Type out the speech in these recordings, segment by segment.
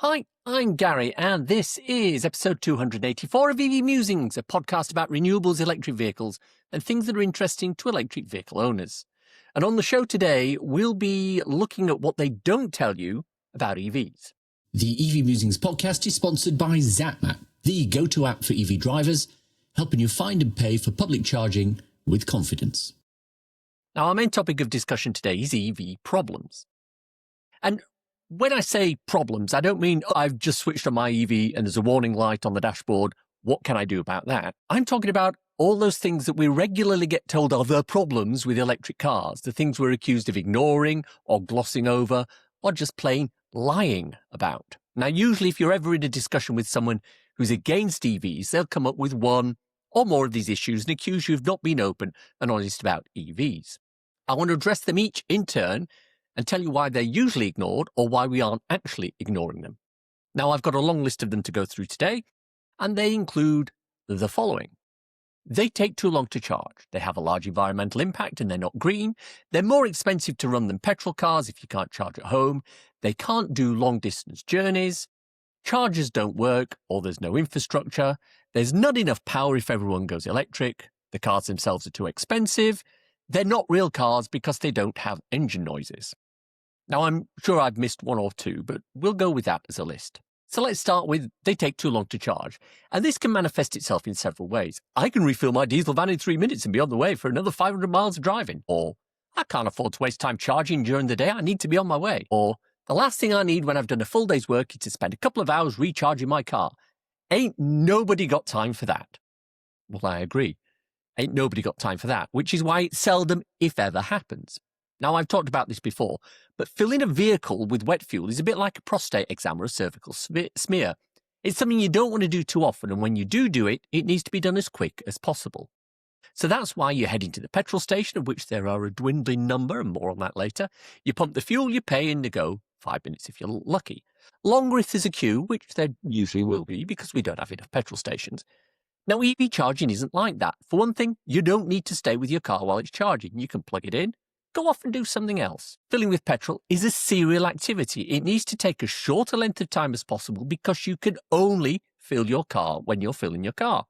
Hi, I'm Gary, and this is episode 284 of EV Musings, a podcast about renewables, electric vehicles, and things that are interesting to electric vehicle owners. And on the show today, we'll be looking at what they don't tell you about EVs. The EV Musings podcast is sponsored by ZapMap, the go-to app for EV drivers, helping you find and pay for public charging with confidence. Now, our main topic of discussion today is EV problems. And when I say problems, I don't mean I've just switched on my EV and there's a warning light on the dashboard. What can I do about that? I'm talking about all those things that we regularly get told are the problems with electric cars, the things we're accused of ignoring or glossing over or just plain lying about. Now, usually if you're ever in a discussion with someone who's against EVs, they'll come up with one or more of these issues and accuse you of not being open and honest about EVs. I want to address them each in turn and tell you why they're usually ignored or why we aren't actually ignoring them. Now, I've got a long list of them to go through today, and they include the following. They take too long to charge. They have a large environmental impact and they're not green. They're more expensive to run than petrol cars if you can't charge at home. They can't do long distance journeys. Chargers don't work or there's no infrastructure. There's not enough power if everyone goes electric. The cars themselves are too expensive. They're not real cars because they don't have engine noises. Now, I'm sure I've missed one or two, but we'll go with that as a list. So let's start with they take too long to charge. And this can manifest itself in several ways. I can refill my diesel van in 3 minutes and be on the way for another 500 miles of driving. Or I can't afford to waste time charging during the day. I need to be on my way. Or the last thing I need when I've done a full day's work is to spend a couple of hours recharging my car. Ain't nobody got time for that. Well, I agree. Ain't nobody got time for that, which is why it seldom, if ever, happens. Now, I've talked about this before, but filling a vehicle with wet fuel is a bit like a prostate exam or a cervical smear. It's something you don't want to do too often, and when you do it, it needs to be done as quick as possible. So that's why you're heading to the petrol station, of which there are a dwindling number, and more on that later. You pump the fuel, you pay, and you go 5 minutes if you're lucky. Longer if there's a queue, which there usually will be because we don't have enough petrol stations. Now, EV charging isn't like that. For one thing, you don't need to stay with your car while it's charging. You can plug it in, go off and do something else. Filling with petrol is a serial activity. It needs to take as short a length of time as possible because you can only fill your car when you're filling your car.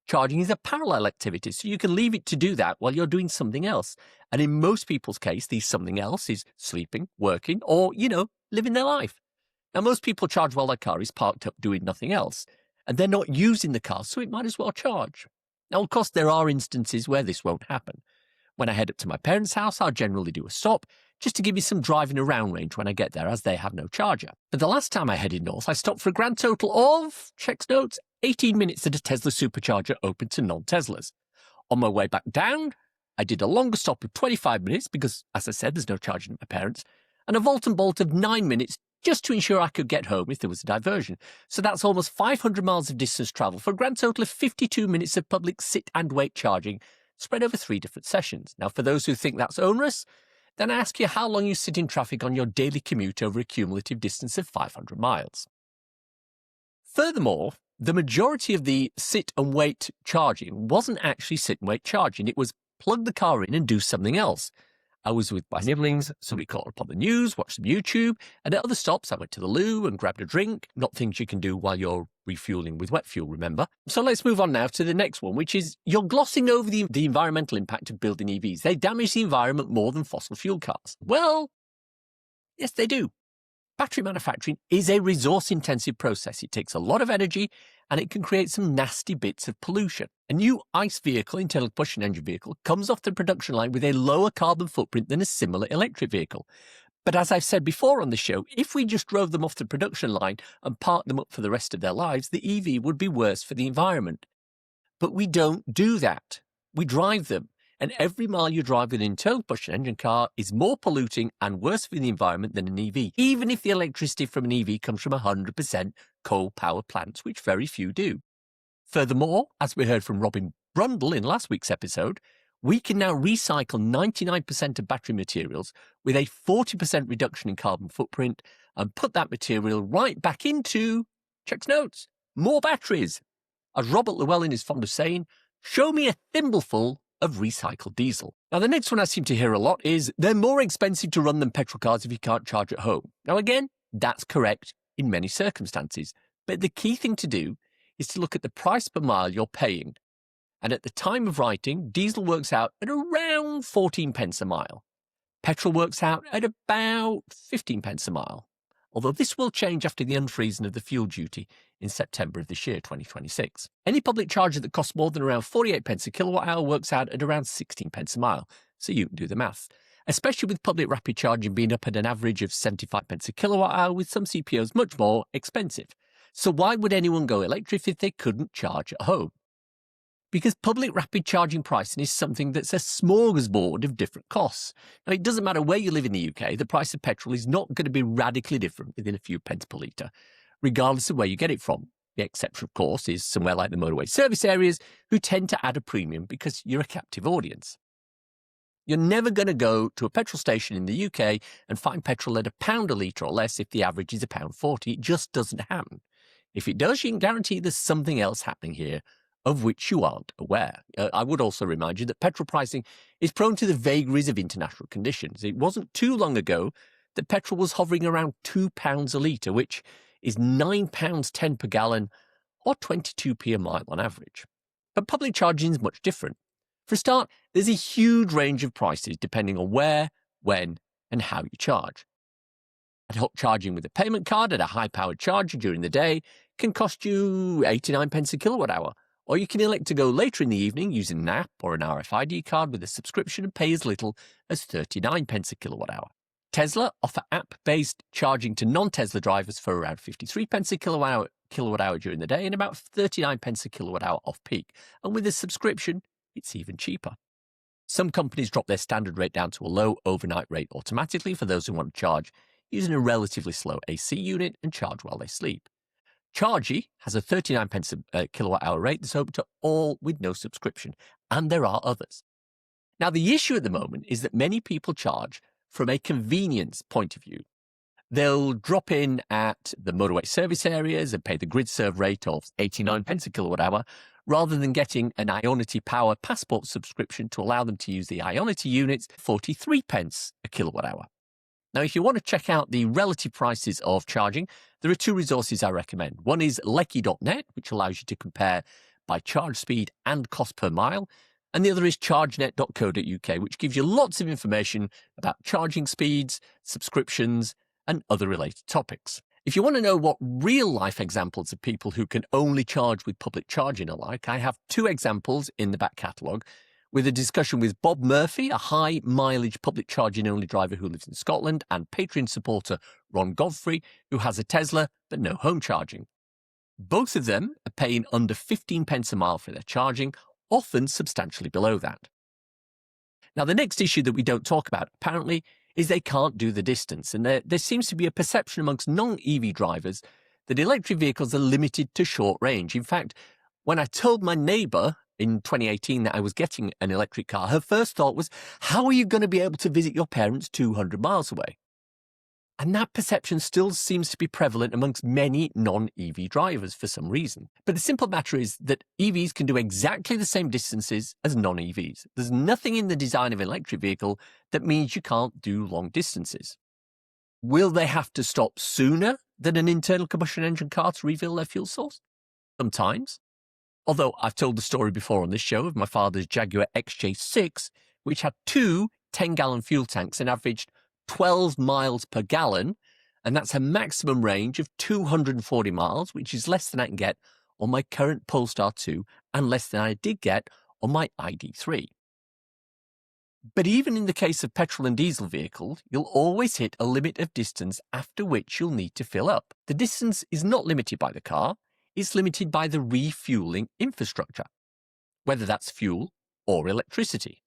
Charging is a parallel activity, so you can leave it to do that while you're doing something else. And in most people's case, the something else is sleeping, working, or, living their life. Now, most people charge while their car is parked up doing nothing else. And they're not using the car, so it might as well charge. Now, of course, there are instances where this won't happen. When I head up to my parents' house, I'll generally do a stop, just to give me some driving around range when I get there, as they have no charger. But the last time I headed north, I stopped for a grand total of, checks notes, 18 minutes at a Tesla supercharger open to non-Teslas. On my way back down, I did a longer stop of 25 minutes because, as I said, there's no charging at my parents', and a volt and bolt of 9 minutes just to ensure I could get home if there was a diversion. So that's almost 500 miles of distance travel for a grand total of 52 minutes of public sit and wait charging spread over 3 different sessions. Now, for those who think that's onerous, then I ask you how long you sit in traffic on your daily commute over a cumulative distance of 500 miles. Furthermore, the majority of the sit and wait charging wasn't actually sit and wait charging. It was plug the car in and do something else. I was with my siblings, so we caught up on the news, watched some YouTube, and at other stops I went to the loo and grabbed a drink. Not things you can do while you're refueling with wet fuel, remember? So let's move on now to the next one, which is you're glossing over the environmental impact of building EVs. They damage the environment more than fossil fuel cars. Well, yes, they do. Battery manufacturing is a resource-intensive process. It takes a lot of energy and it can create some nasty bits of pollution. A new ICE vehicle, internal combustion engine vehicle, comes off the production line with a lower carbon footprint than a similar electric vehicle. But as I've said before on the show, if we just drove them off the production line and parked them up for the rest of their lives, the EV would be worse for the environment. But we don't do that. We drive them. And every mile you drive with an internal combustion engine car is more polluting and worse for the environment than an EV, even if the electricity from an EV comes from 100% coal power plants, which very few do. Furthermore, as we heard from Robin Brundle in last week's episode, we can now recycle 99% of battery materials with a 40% reduction in carbon footprint and put that material right back into, checks notes, more batteries. As Robert Llewellyn is fond of saying, show me a thimbleful of recycled diesel. Now, the next one I seem to hear a lot is they're more expensive to run than petrol cars if you can't charge at home. Now, again, that's correct. in many circumstances. But the key thing to do is to look at the price per mile you're paying. And at the time of writing, diesel works out at around 14 pence a mile. Petrol works out at about 15 pence a mile. Although this will change after the unfreezing of the fuel duty in September of this year, 2026. Any public charger that costs more than around 48 pence a kilowatt hour works out at around 16 pence a mile. So you can do the maths. Especially with public rapid charging being up at an average of 75 pence a kilowatt hour, with some CPOs much more expensive. So why would anyone go electric if they couldn't charge at home? Because public rapid charging pricing is something that's a smorgasbord of different costs. Now, it doesn't matter where you live in the UK, the price of petrol is not going to be radically different within a few pence per litre, regardless of where you get it from. The exception, of course, is somewhere like the motorway service areas, who tend to add a premium because you're a captive audience. You're never going to go to a petrol station in the UK and find petrol at £1 a litre or less if the average is £1.40. It just doesn't happen. If it does, you can guarantee there's something else happening here of which you aren't aware. I would also remind you that petrol pricing is prone to the vagaries of international conditions. It wasn't too long ago that petrol was hovering around £2 a litre, which is £9.10 per gallon or 22p a mile on average. But public charging is much different. For a start, there's a huge range of prices depending on where, when, and how you charge. Ad hoc charging with a payment card at a high-powered charger during the day can cost you 89 pence a kilowatt hour, or you can elect to go later in the evening using an app or an RFID card with a subscription and pay as little as 39 pence a kilowatt hour. Tesla offer app-based charging to non-Tesla drivers for around 53 pence a kilowatt hour during the day and about 39 pence a kilowatt hour off-peak. And with a subscription, it's even cheaper. Some companies drop their standard rate down to a low overnight rate automatically for those who want to charge using a relatively slow AC unit and charge while they sleep. Chargy has a 39 pence a kilowatt hour rate that's open to all with no subscription, and there are others. Now, the issue at the moment is that many people charge from a convenience point of view. They'll drop in at the motorway service areas and pay the grid serve rate of 89 pence a kilowatt hour, rather than getting an Ionity Power Passport subscription to allow them to use the Ionity units 43 pence a kilowatt hour. Now, if you want to check out the relative prices of charging, there are two resources I recommend. One is lecky.net, which allows you to compare by charge speed and cost per mile. And the other is chargenet.co.uk, which gives you lots of information about charging speeds, subscriptions, and other related topics. If you want to know what real-life examples of people who can only charge with public charging are like, I have two examples in the back catalogue, with a discussion with Bob Murphy, a high-mileage public charging-only driver who lives in Scotland, and Patreon supporter Ron Godfrey, who has a Tesla but no home charging. Both of them are paying under 15 pence a mile for their charging, often substantially below that. Now, the next issue that we don't talk about, apparently, is they can't do the distance, and there seems to be a perception amongst non-EV drivers that electric vehicles are limited to short range. In fact, when I told my neighbour in 2018 that I was getting an electric car, her first thought was, how are you going to be able to visit your parents 200 miles away? And that perception still seems to be prevalent amongst many non-EV drivers for some reason. But the simple matter is that EVs can do exactly the same distances as non-EVs. There's nothing in the design of an electric vehicle that means you can't do long distances. Will they have to stop sooner than an internal combustion engine car to refill their fuel source? Sometimes. Although I've told the story before on this show of my father's Jaguar XJ6, which had two 10-gallon fuel tanks and averaged 12 miles per gallon, and that's a maximum range of 240 miles, which is less than I can get on my current Polestar 2 and less than I did get on my ID3. But even in the case of petrol and diesel vehicles, you'll always hit a limit of distance after which you'll need to fill up. The distance is not limited by the car, it's limited by the refueling infrastructure, whether that's fuel or electricity.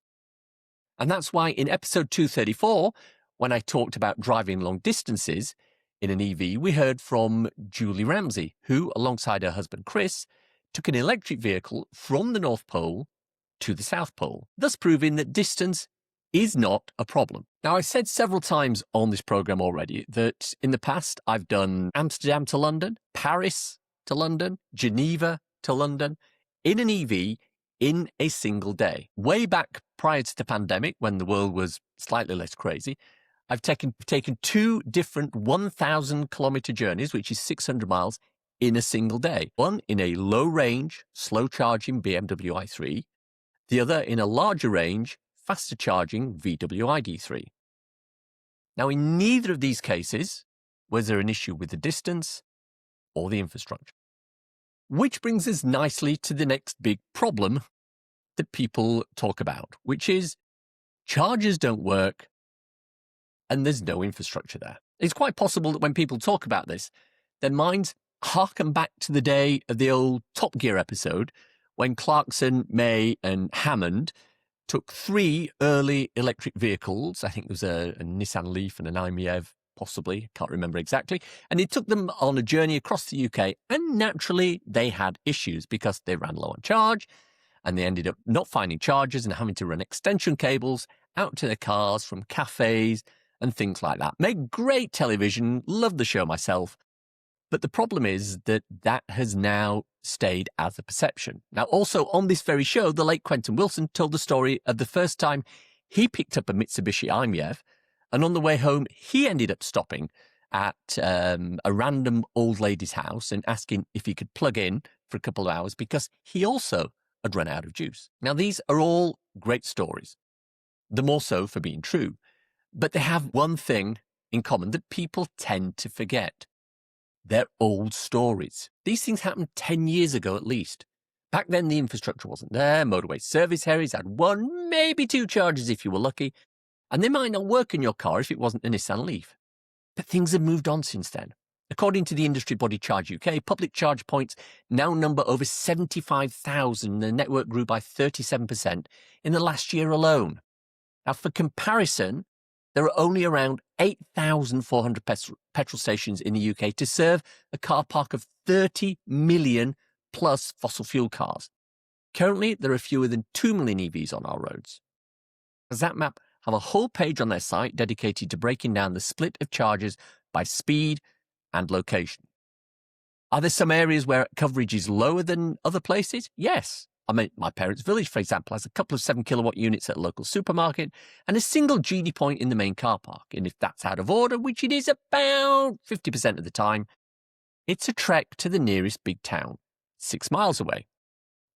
And that's why in episode 234, when I talked about driving long distances in an EV, we heard from Julie Ramsey, who, alongside her husband Chris, took an electric vehicle from the North Pole to the South Pole, thus proving that distance is not a problem. Now, I've said several times on this program already that in the past I've done Amsterdam to London, Paris to London, Geneva to London, in an EV in a single day. Way back prior to the pandemic, when the world was slightly less crazy, I've taken 2 different 1,000 kilometer journeys, which is 600 miles, in a single day. One in a low range, slow charging BMW i3, the other in a larger range, faster charging VW ID3. Now, in neither of these cases was there an issue with the distance or the infrastructure. Which brings us nicely to the next big problem that people talk about, which is chargers don't work and there's no infrastructure there. It's quite possible that when people talk about this, their minds harken back to the day of the old Top Gear episode when Clarkson, May and Hammond took 3 early electric vehicles. I think it was a Nissan Leaf and an IMEV, possibly, can't remember exactly. And he took them on a journey across the UK. And naturally, they had issues because they ran low on charge and they ended up not finding chargers and having to run extension cables out to their cars from cafes and things like that. Made great television, loved the show myself. But the problem is that that has now stayed as a perception. Now, also on this very show, the late Quentin Wilson told the story of the first time he picked up a Mitsubishi IMEV, and on the way home, he ended up stopping at a random old lady's house and asking if he could plug in for a couple of hours because he also had run out of juice. Now, these are all great stories, the more so for being true, but they have one thing in common that people tend to forget. They're old stories. These things happened 10 years ago at least. Back then, the infrastructure wasn't there. Motorway service areas had 1, maybe 2 chargers if you were lucky. And they might not work in your car if it wasn't a Nissan Leaf. But things have moved on since then. According to the industry body Charge UK, public charge points now number over 75,000 and the network grew by 37% in the last year alone. Now, for comparison, there are only around 8,400 petrol stations in the UK to serve a car park of 30 million plus fossil fuel cars. Currently, there are fewer than 2 million EVs on our roads. ZapMap have a whole page on their site dedicated to breaking down the split of charges by speed and location. Are there some areas where coverage is lower than other places? Yes. I mean, my parents' village, for example, has a couple of 7 kilowatt units at a local supermarket and a single GD point in the main car park. And if that's out of order, which it is about 50% of the time, it's a trek to the nearest big town, 6 miles away.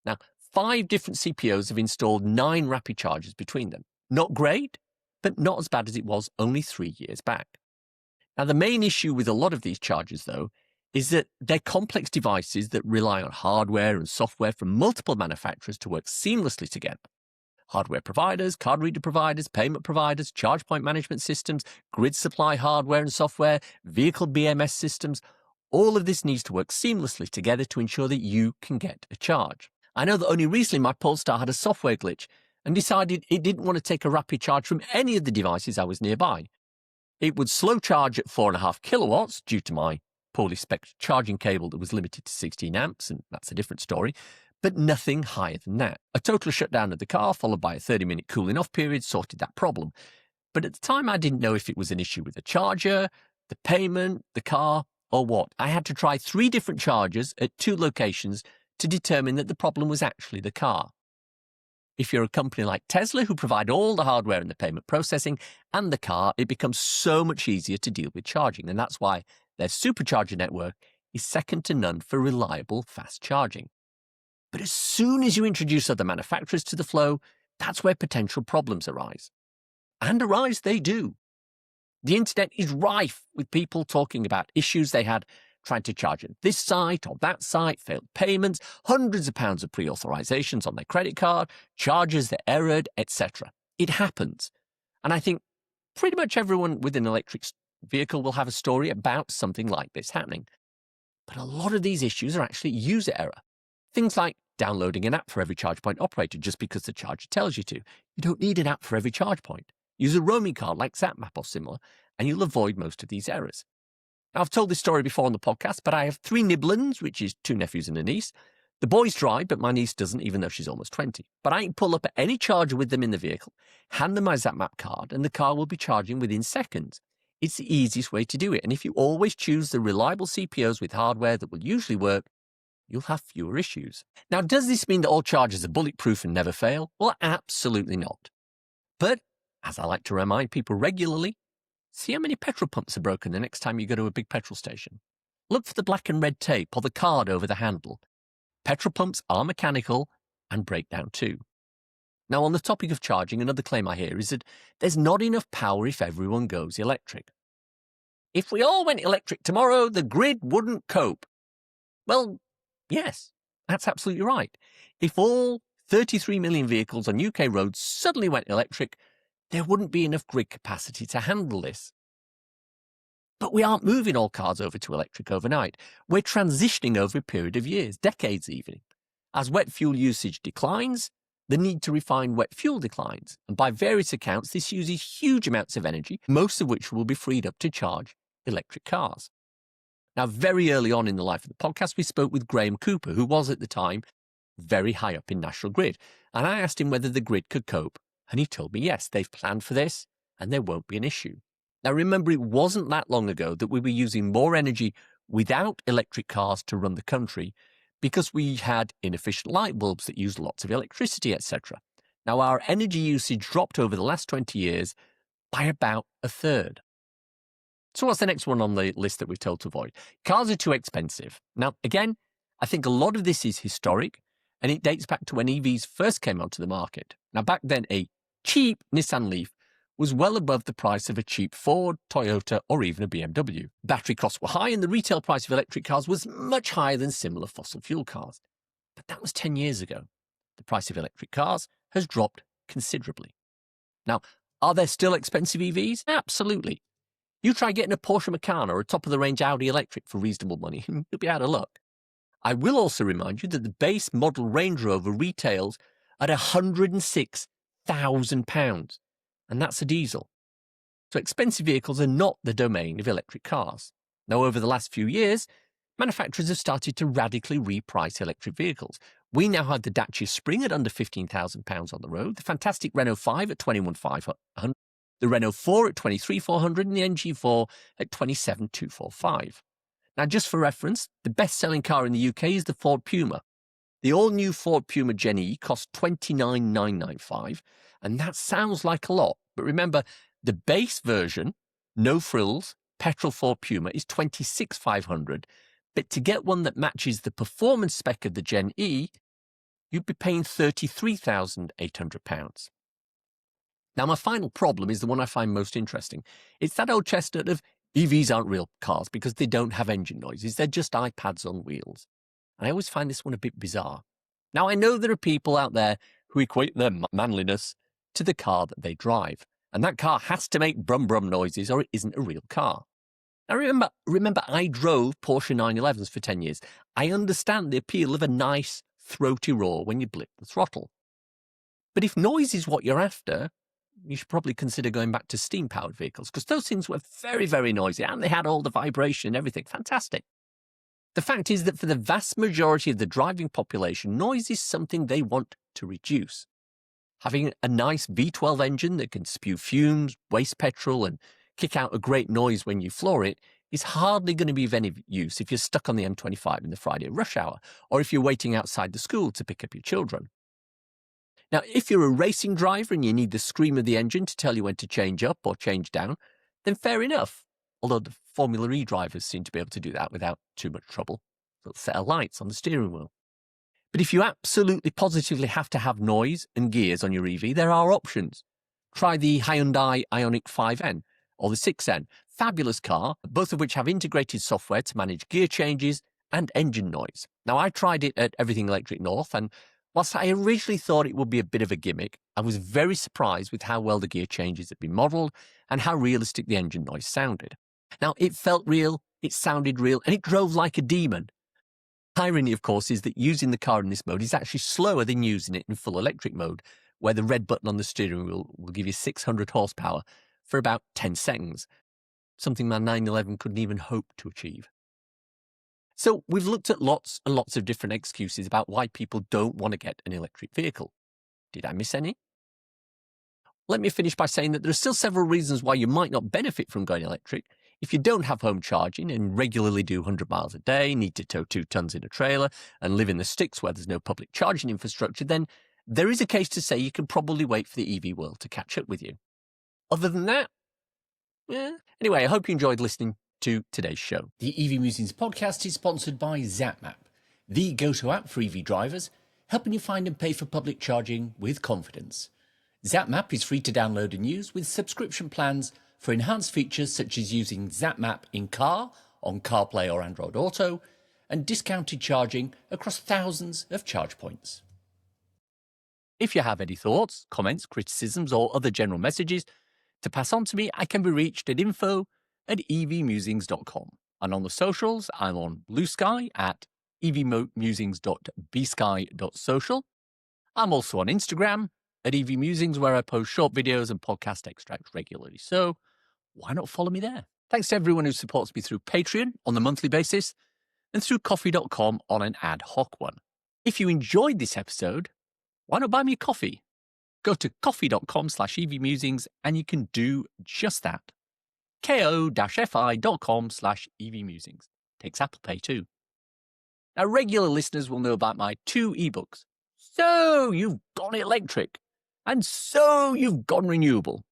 Now, 5 different CPOs have installed 9 rapid chargers between them. Not great, but not as bad as it was only 3 years back. Now, the main issue with a lot of these chargers, though, is that they're complex devices that rely on hardware and software from multiple manufacturers to work seamlessly together. Hardware providers, card reader providers, payment providers, charge point management systems, grid supply hardware and software, vehicle BMS systems, all of this needs to work seamlessly together to ensure that you can get a charge. I know that only recently my Polestar had a software glitch and decided it didn't want to take a rapid charge from any of the devices I was nearby. It would slow charge at 4.5 kilowatts due to my poorly spec'd charging cable that was limited to 16 amps, and that's a different story, but nothing higher than that. A total shutdown of the car, followed by a 30-minute cooling off period, sorted that problem. But at the time, I didn't know if it was an issue with the charger, the payment, the car, or what. I had to try 3 different chargers at 2 locations to determine that the problem was actually the car. If you're a company like Tesla, who provide all the hardware and the payment processing and the car, it becomes so much easier to deal with charging, and that's why their supercharger network is second to none for reliable, fast charging. But as soon as you introduce other manufacturers to the flow, that's where potential problems arise. And arise they do. The internet is rife with people talking about issues they had trying to charge at this site or that site, failed payments, hundreds of pounds of pre-authorizations on their credit card, charges that errored, etc. It happens. And I think pretty much everyone with an electric vehicle will have a story about something like this happening. But a lot of these issues are actually user error. Things like downloading an app for every charge point operator just because the charger tells you to. You don't need an app for every charge point. Use a roaming card like ZapMap or similar, and you'll avoid most of these errors. Now, I've told this story before on the podcast, but I have 3 nibblins, which is 2 nephews and a niece. The boys drive, but my niece doesn't, even though she's almost 20. But I can pull up at any charger with them in the vehicle, hand them my ZapMap card, and the car will be charging within seconds. It's the easiest way to do it, and if you always choose the reliable CPOs with hardware that will usually work, you'll have fewer issues. Now, does this mean that all chargers are bulletproof and never fail? Well, absolutely not. But, as I like to remind people regularly, See how many petrol pumps are broken the next time you go to a big petrol station. Look for the black and red tape or the card over the handle. Petrol pumps are mechanical and break down too. Now, on the topic of charging, another claim I hear is that there's not enough power if everyone goes electric. If we all went electric tomorrow, the grid wouldn't cope. Well, yes, that's absolutely right. If all 33 million vehicles on UK roads suddenly went electric, there wouldn't be enough grid capacity to handle this. But we aren't moving all cars over to electric overnight. We're transitioning over a period of years, decades even. As wet fuel usage declines, the need to refine wet fuel declines. And by various accounts, this uses huge amounts of energy, most of which will be freed up to charge electric cars. Now, very early on in the life of the podcast, we spoke with Graham Cooper, who was at the time very high up in National Grid. And I asked him whether the grid could cope. And he told me, yes, they've planned for this and there won't be an issue. Now, remember, it wasn't that long ago that we were using more energy without electric cars to run the country because we had inefficient light bulbs that used lots of electricity, etc. Now, our energy usage dropped over the last 20 years by about a third. So what's the next one on the list that we're told to avoid? Cars are too expensive. Now, again, I think a lot of this is historic, and it dates back to when EVs first came onto the market. Now, back then, a cheap Nissan Leaf was well above the price of a cheap Ford, Toyota, or even a BMW. Battery costs were high, and the retail price of electric cars was much higher than similar fossil fuel cars. But that was 10 years ago. The price of electric cars has dropped considerably. Now, are there still expensive EVs? Absolutely. You try getting a Porsche Macan or a top-of-the-range Audi electric for reasonable money, and you'll be out of luck. I will also remind you that the base model Range Rover retails at £106,000, and that's a diesel. So expensive vehicles are not the domain of electric cars. Now, over the last few years, manufacturers have started to radically reprice electric vehicles. We now have the Dacia Spring at under £15,000 on the road, the fantastic Renault 5 at £21,500, the Renault 4 at £23,400, and the MG4 at £27,245. Now, just for reference, the best-selling car in the UK is the Ford Puma. The all-new Ford Puma Gen E costs $29,995, and that sounds like a lot. But remember, the base version, no frills, petrol Ford Puma is $26,500. But to get one that matches the performance spec of the Gen E, you'd be paying £33,800. Now, my final problem is the one I find most interesting. It's that old chestnut of EVs aren't real cars because they don't have engine noises. They're just iPads on wheels. And I always find this one a bit bizarre. Now, I know there are people out there who equate their manliness to the car that they drive. And that car has to make brum-brum noises or it isn't a real car. Now, remember, I drove Porsche 911s for 10 years. I understand the appeal of a nice, throaty roar when you blip the throttle. But if noise is what you're after, you should probably consider going back to steam-powered vehicles because those things were very, very noisy and they had all the vibration and everything. Fantastic. The fact is that for the vast majority of the driving population, noise is something they want to reduce. Having a nice V12 engine that can spew fumes, waste petrol, and kick out a great noise when you floor it is hardly going to be of any use if you're stuck on the M25 in the Friday rush hour or if you're waiting outside the school to pick up your children. Now, if you're a racing driver and you need the scream of the engine to tell you when to change up or change down, then fair enough, although the Formula E drivers seem to be able to do that without too much trouble. Little set of lights on the steering wheel. But if you absolutely positively have to have noise and gears on your EV, there are options. Try the Hyundai Ioniq 5N or the 6N. Fabulous car, both of which have integrated software to manage gear changes and engine noise. Now, I tried it at Everything Electric North, and whilst I originally thought it would be a bit of a gimmick, I was very surprised with how well the gear changes had been modelled and how realistic the engine noise sounded. Now, it felt real, it sounded real, and it drove like a demon. Irony, of course, is that using the car in this mode is actually slower than using it in full electric mode, where the red button on the steering wheel will give you 600 horsepower for about 10 seconds, something my 911 couldn't even hope to achieve. So we've looked at lots and lots of different excuses about why people don't want to get an electric vehicle. Did I miss any? Let me finish by saying that there are still several reasons why you might not benefit from going electric. If you don't have home charging and regularly do 100 miles a day, need to tow 2 tons in a trailer, and live in the sticks where there's no public charging infrastructure, then there is a case to say you can probably wait for the EV world to catch up with you. Other than that, Anyway, I hope you enjoyed listening to today's show. The EV Musings podcast is sponsored by ZapMap, the go-to app for EV drivers, helping you find and pay for public charging with confidence. ZapMap is free to download and use with subscription plans for enhanced features such as using ZapMap in car, on CarPlay or Android Auto, and discounted charging across thousands of charge points. If you have any thoughts, comments, criticisms, or other general messages to pass on to me, I can be reached at info@evmusings.com. And on the socials, I'm on Blue Sky at evmusings.bsky.social. I'm also on Instagram at evmusings, where I post short videos and podcast extracts regularly. So why not follow me there? Thanks to everyone who supports me through Patreon on a monthly basis and through coffee.com on an ad hoc one. If you enjoyed this episode, why not buy me a coffee? Go to coffee.com/evmusings and you can do just that. ko-fi.com/evmusings. Takes Apple Pay too. Now, regular listeners will know about my 2 ebooks. So you've gone electric, and so you've gone renewable.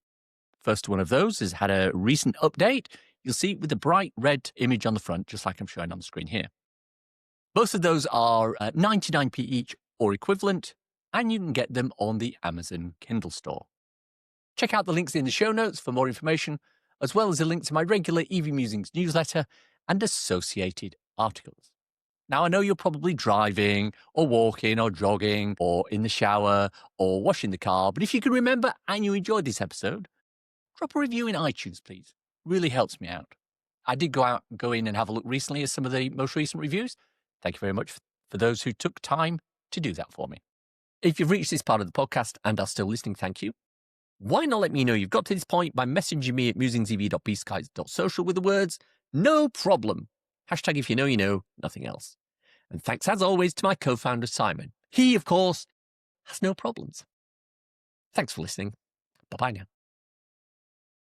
First one of those has had a recent update. You'll see it with the bright red image on the front, just like I'm showing on the screen here. Both of those are 99p each or equivalent, and you can get them on the Amazon Kindle store. Check out the links in the show notes for more information, as well as a link to my regular EV Musings newsletter and associated articles. Now, I know you're probably driving or walking or jogging or in the shower or washing the car, but if you can remember and you enjoyed this episode, drop a review in iTunes, please. Really helps me out. I did go in and have a look recently at some of the most recent reviews. Thank you very much for those who took time to do that for me. If you've reached this part of the podcast and are still listening, thank you. Why not let me know you've got to this point by messaging me at musingsev.bsky.social with the words, "No problem." Hashtag if you know, you know, nothing else. And thanks as always to my co-founder, Simon. He, of course, has no problems. Thanks for listening. Bye-bye now.